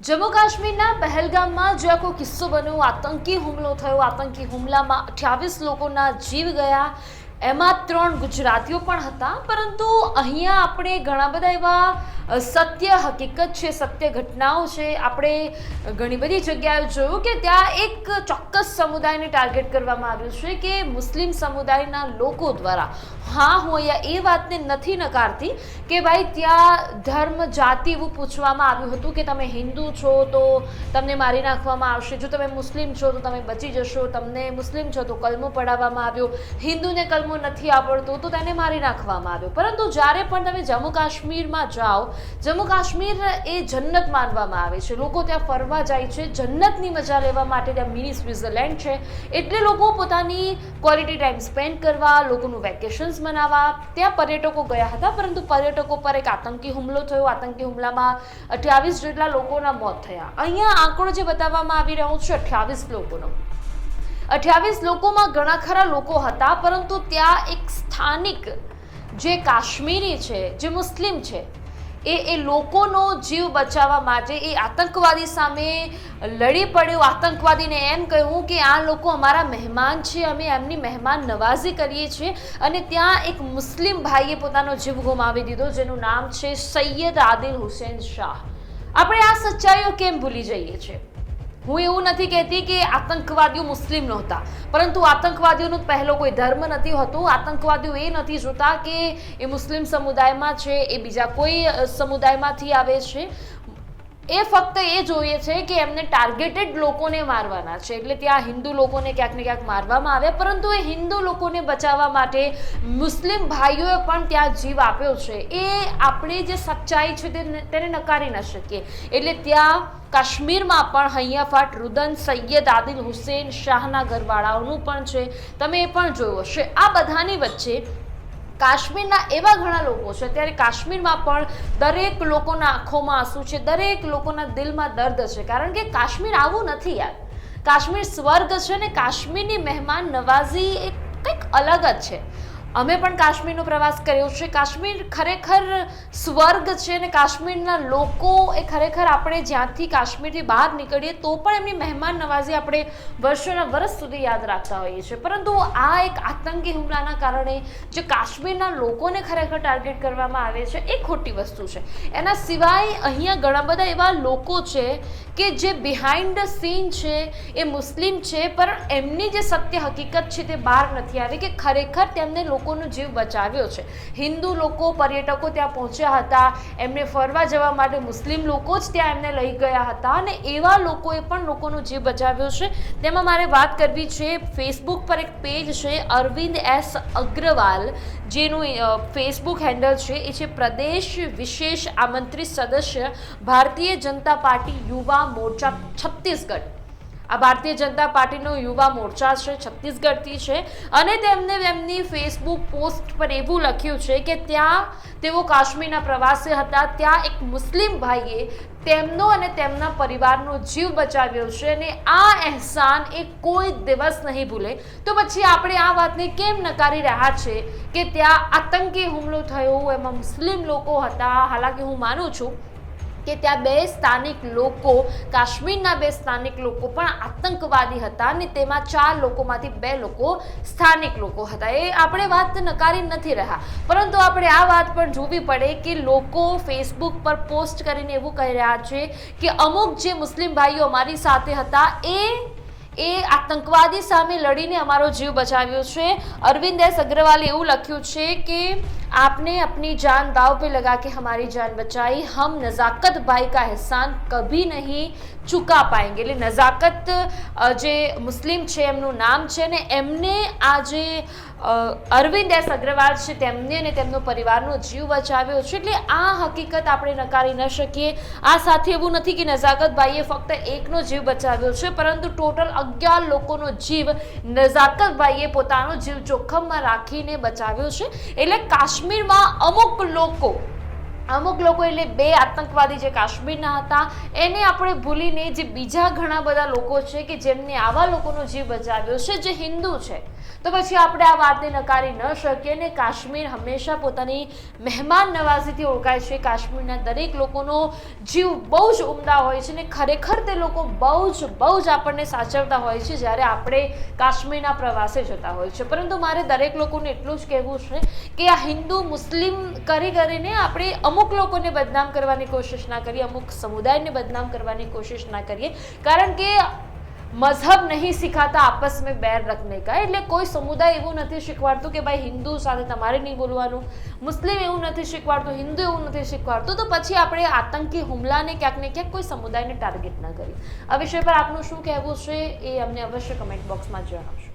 જમ્મુ કાશ્મીરના પહેલગામમાં જે આખો કિસ્સો બન્યો, આતંકી હુમલો થયો, આતંકી હુમલામાં 28 લોકોના જીવ ગયા, એમાં 3 ગુજરાતીઓ પણ હતા. પરંતુ અહીંયા આપણે ઘણા બધા એવા સત્ય હકીકત છે, સત્ય ઘટનાઓ છે. આપણે ઘણી બધી જગ્યાએ જોયું કે ત્યાં એક ચોક્કસ સમુદાયને ટાર્ગેટ કરવામાં આવ્યું છે કે મુસ્લિમ સમુદાયના લોકો દ્વારા. હા, હું અહીંયા એ વાતને નથી નકારતી કે ભાઈ ત્યાં ધર્મ જાતિ એવું પૂછવામાં આવ્યું હતું કે તમે હિન્દુ છો તો તમને મારી નાખવામાં આવશે, જો તમે મુસ્લિમ છો તો તમે બચી જશો, તમને મુસ્લિમ છો તો કલમો પડાવવામાં આવ્યો, હિન્દુને કલમો નથી આવડતો તો તેને મારી નાખવામાં આવ્યો. પરંતુ જ્યારે પણ તમે જમ્મુ કાશ્મીરમાં જાઓ, જમ્મુ કાશ્મીર એ જન્નત માનવામાં આવે છે. લોકો ત્યાં ફરવા જાય છે, જન્નતની મજા લેવા માટે. ત્યાં મિની સ્વિટ્ઝરલેન્ડ છે, એટલે લોકો પોતાની ક્વોલિટી ટાઈમ સ્પેન્ડ કરવા, લોકોનું વેકેશન્સ મનાવવા ત્યાં પર્યટકો ગયા હતા. પરંતુ પર્યટકો પર એક આતંકી હુમલો થયો. આતંકી હુમલામાં 28 જેટલા લોકોના મોત થયા. અહીંયા આંકડો જે બતાવવામાં આવી રહ્યો છે 28 લોકોનો, 28 લોકોમાં ઘણા ખરા લોકો હતા. પરંતુ ત્યાં એક સ્થાનિક જે કાશ્મીરી છે, જે મુસ્લિમ છે, એ લોકોનો જીવ બચાવવા માટે એ આતંકવાદી સામે લડી પડ્યો. આતંકવાદીને એમ કહ્યું કે આ લોકો અમારા મહેમાન છે, અમે એમની મહેમાન નવાઝી કરીએ છીએ. અને ત્યાં એક મુસ્લિમ ભાઈએ પોતાનો જીવ ગુમાવી દીધો, જેનું નામ છે સૈયદ આદિલ હુસેન શાહ. આપણે આ સચ્ચાઈઓ કેમ ભૂલી જઈએ છીએ? હું એવું નથી કહેતી કે આતંકવાદીઓ મુસ્લિમ નહોતા, પરંતુ આતંકવાદીઓનો પહેલો કોઈ ધર્મ નથી હોતો. આતંકવાદીઓ એ નથી જોતા કે એ મુસ્લિમ સમુદાયમાં છે, એ બીજા કોઈ સમુદાયમાંથી આવે છે. એ ફક્ત એ જોઈએ છે કે એમને ટાર્ગેટેડ લોકોને મારવાના છે. એટલે ત્યાં હિન્દુ લોકોને ક્યાંક ને ક્યાંક મારવામાં આવ્યા, પરંતુ એ હિન્દુ લોકોને બચાવવા માટે મુસ્લિમ ભાઈઓએ પણ ત્યાં જીવ આપ્યો છે. એ આપણે જે સચ્ચાઈ છે તેને નકારી ન શકીએ. એટલે ત્યાં કાશ્મીરમાં પણ હૈયાફાટ રુદન સૈયદ આદિલ હુસેન શાહના ઘરવાળાઓનું પણ છે. તમે એ પણ જોયું હશે. આ બધાની વચ્ચે કાશ્મીરના એવા ઘણા લોકો છે. ત્યારે કાશ્મીરમાં પણ દરેક લોકોના આંખોમાં આંસુ છે, દરેક લોકોના દિલમાં દર્દ છે. કારણ કે કાશ્મીર આવું નથી યાર. કાશ્મીર સ્વર્ગ છે ને કાશ્મીરની મહેમાન નવાઝી એ કંઈક અલગ જ છે. અમે પણ કાશ્મીરનો પ્રવાસ કર્યો છે. કાશ્મીર ખરેખર સ્વર્ગ છે ને કાશ્મીરના લોકો એ ખરેખર આપણે જ્યાંથી કાશ્મીરથી બહાર નીકળીએ તો પણ એમની મહેમાન નવાઝી આપણે વર્ષોના વર્ષ સુધી યાદ રાખતા હોઈએ છીએ. પરંતુ આ એક આતંકી હુમલાના કારણે જે કાશ્મીરના લોકોને ખરેખર ટાર્ગેટ કરવામાં આવે છે એ ખોટી વસ્તુ છે. એના સિવાય અહીંયા ઘણા બધા એવા લોકો છે કે જે બિહાઇન્ડ ધ સીન છે, એ મુસ્લિમ છે, પણ એમની જે સત્ય હકીકત છે તે બહાર નથી આવી કે ખરેખર તેમને લોકોનો જીવ બચાવ્યો છે. હિન્દુ લોકો, પર્યટકો ત્યાં પહોંચ્યા હતા, એમને ફરવા જવા માટે મુસ્લિમ લોકો જ ત્યાં એમને લઈ ગયા હતા, અને એવા લોકોએ પણ લોકોનો જીવ બચાવ્યો છે. તેમાં મારે વાત કરવી છે, ફેસબુક પર એક પેજ છે અરવિંદ એસ અગ્રવાલ, જેનું ફેસબુક હેન્ડલ છે એ છે પ્રદેશ વિશેષ આમંત્રિત સદસ્ય ભારતીય જનતા પાર્ટી યુવા મોરચા છત્તીસગઢ. આ ભારતીય જનતા પાર્ટીનો યુવા મોરચા છે, છત્તીસગઢથી છે. અને તેમને એમની ફેસબુક પોસ્ટ પર એવું લખ્યું છે કે ત્યાં તેઓ કાશ્મીરના પ્રવાસે હતા, ત્યાં એક મુસ્લિમ ભાઈએ તેમનો અને તેમના પરિવારનો જીવ બચાવ્યો છે, અને આ અહેસાન એ કોઈ દિવસ નહીં ભૂલે. તો પછી આપણે આ વાતને કેમ નકારી રહ્યા છે કે ત્યાં આતંકી હુમલો થયો, એમાં મુસ્લિમ લોકો હતા? હાલાકી હું માનું છું કે ત્યાં 2 સ્થાનિક લોકો, કાશ્મીરના 2 સ્થાનિક લોકો પણ આતંકવાદી હતા, અને તેમાં 4 લોકોમાંથી 2 લોકો સ્થાનિક લોકો હતા. એ આપણે વાત નકારી નથી રહ્યા, પરંતુ આપણે આ વાત પણ જોવી પડે કે લોકો ફેસબુક પર પોસ્ટ કરીને એવું કહી રહ્યા છે કે અમુક જે મુસ્લિમ ભાઈઓ અમારી સાથે હતા એ આતંકવાદી સામે લડીને અમારો જીવ બચાવ્યો છે. અરવિંદ એસ અગ્રવાલે એવું લખ્યું છે કે आपने अपनी जान दाव पे लगा के हमारी जान बचाई, हम नज़ाकत भाई का एहसान कभी नहीं ચૂકા પાએંગે. એટલે નઝાકત જે મુસ્લિમ છે એમનું નામ છે, ને એમને આ જે અરવિંદ એસ અગ્રવાલ છે તેમને અને તેમનો પરિવારનો જીવ બચાવ્યો છે. એટલે આ હકીકત આપણે નકારી ન શકીએ. આ સાથે એવું નથી કે નઝાકતભાઈએ ફક્ત એકનો જીવ બચાવ્યો છે, પરંતુ ટોટલ 11 લોકોનો જીવ નઝાકતભાઈએ પોતાનો જીવ જોખમમાં રાખીને બચાવ્યો છે. એટલે કાશ્મીરમાં અમુક લોકો અમુક લોકો એટલે બે આતંકવાદી જે કાશ્મીરના હતા એને આપણે ભૂલીને જે બીજા ઘણા બધા લોકો છે કે જેમને આવા લોકોનો જીવ બચાવ્યો છે, જે હિન્દુ છે, તો પછી આપણે આ વાતને નકારી ન શકીએ. ને કાશ્મીર હંમેશા પોતાની મહેમાન નવાઝીથી ઓળખાય છે. કાશ્મીરના દરેક લોકોનો જીવ બહુ જ ઉમદા હોય છે ને ખરેખર તે લોકો બહુ જ આપણને સાચવતા હોય છે જ્યારે આપણે કાશ્મીરના પ્રવાસે જતા હોય છે. પરંતુ મારે દરેક લોકોને એટલું જ કહેવું છે કે આ હિન્દુ મુસ્લિમ કરીને આપણે અમુક લોકોને બદનામ કરવાની કોશિશ ના કરીએ, અમુક સમુદાયને બદનામ કરવાની કોશિશ ના કરીએ, કારણ કે મઝહબ નહીં સિખાતા આપસ મેં बैर रखने का. એટલે કોઈ સમુદાય એવું નથી શીખવાડતું કે ભાઈ હિન્દુ સાથે તમારે નહીં બોલવાનું, મુસ્લિમ એવું નથી શીખવાડતું, હિન્દુ એવું નથી શીખવાડતું, તો પછી આપણે આતંકી હુમલાને ક્યાંક ને ક્યાંક કોઈ સમુદાયને ટાર્ગેટ ના કરીએ. આ વિષય પર આપનું શું કહેવું છે એ અમને અવશ્ય કમેન્ટ બોક્સમાં જણાવશો.